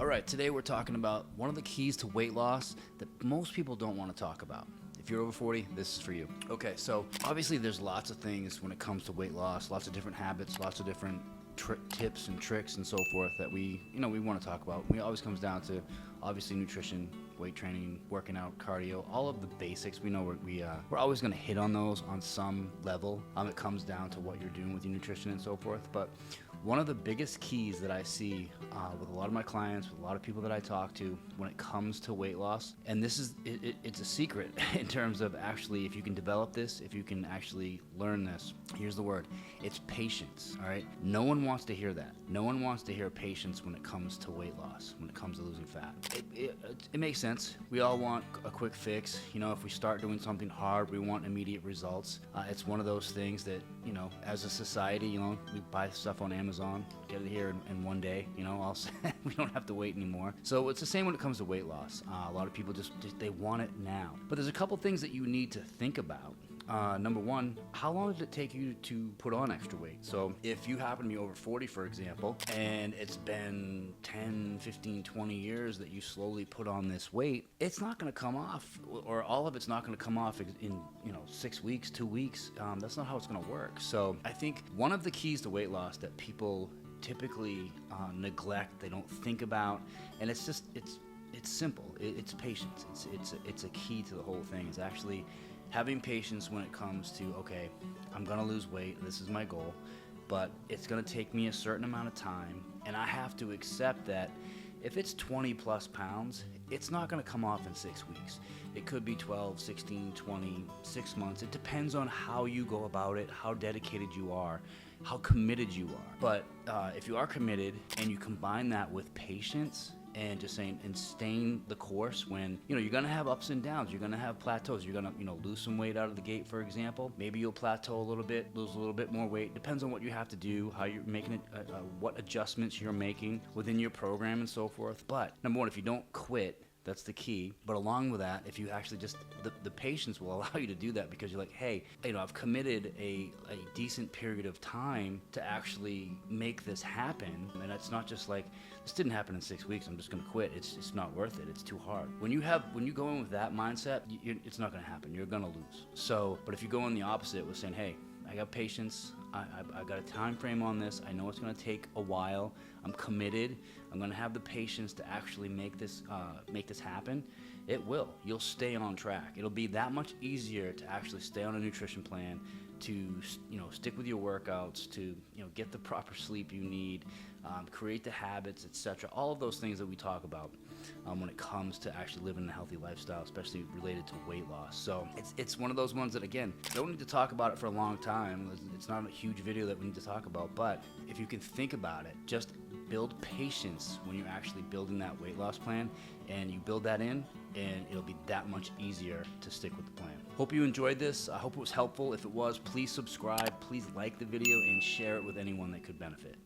All right, today we're talking about one of the keys to weight loss that most people don't want to talk about. If you're over 40, this is for you. Okay, so obviously there's lots of things when it comes to weight loss, lots of different habits, lots of different tips and tricks and so forth that we want to talk about. It always comes down to obviously nutrition, weight training, working out, cardio, all of the basics. We know we're always going to hit on those on some level. It comes down to what you're doing with your nutrition and so forth. But one of the biggest keys that I see with a lot of my clients, with a lot of people that I talk to when it comes to weight loss, and this is, it's a secret in terms of actually if you can develop this, if you can actually learn this, here's the word, it's patience, all right? No one wants to hear that. No one wants to hear patience when it comes to weight loss, when it comes to losing fat. It makes sense. We all want a quick fix. If we start doing something hard, we want immediate results. It's one of those things that, as a society, we buy stuff on Amazon, get it here in one day, we don't have to wait anymore. So it's the same when it comes to weight loss. A lot of people just they want it now. But there's a couple things that you need to think about. Number one, how long does it take you to put on extra weight? So if you happen to be over 40, for example, and it's been 10, 15, 20 years that you slowly put on this weight, it's not going to come off, or all of it's not going to come off in 6 weeks, 2 weeks. That's not how it's going to work. So I think one of the keys to weight loss that people typically neglect, they don't think about, and it's simple. It's patience. It's a key to the whole thing. It's actually having patience when it comes to, okay, I'm gonna lose weight, this is my goal, but it's gonna take me a certain amount of time, and I have to accept that if it's 20 plus pounds, it's not gonna come off in 6 weeks. It could be 12, 16, 20, 6 months. It depends on how you go about it, how dedicated you are, how committed you are. But if you are committed and you combine that with patience, and just saying and staying the course when you're gonna have ups and downs, you're gonna have plateaus, you're gonna lose some weight out of the gate, for example. Maybe you'll plateau a little bit, lose a little bit more weight. Depends on what you have to do, how you're making it, what adjustments you're making within your program and so forth. But number one, if you don't quit, that's the key. But along with that, if you actually just, the patience will allow you to do that, because you're like, hey, I've committed a decent period of time to actually make this happen. And it's not just like, this didn't happen in 6 weeks, I'm just gonna quit. It's not worth it, it's too hard. When you go in with that mindset, it's not gonna happen, you're gonna lose. So, but if you go in the opposite with saying, hey, I got patience, I got a time frame on this, I know it's gonna take a while, I'm committed, I'm gonna have the patience to actually make this happen, it will. You'll stay on track. It'll be that much easier to actually stay on a nutrition plan, to stick with your workouts, to get the proper sleep you need, create the habits, etc. All of those things that we talk about when it comes to actually living a healthy lifestyle, especially related to weight loss. So it's one of those ones that, again, don't need to talk about it for a long time. It's not a huge video that we need to talk about, but if you can think about it, just build patience when you're actually building that weight loss plan, and you build that in, and it'll be that much easier to stick with the plan. Hope you enjoyed this. I hope it was helpful. If it was, please subscribe, please like the video, and share it with anyone that could benefit.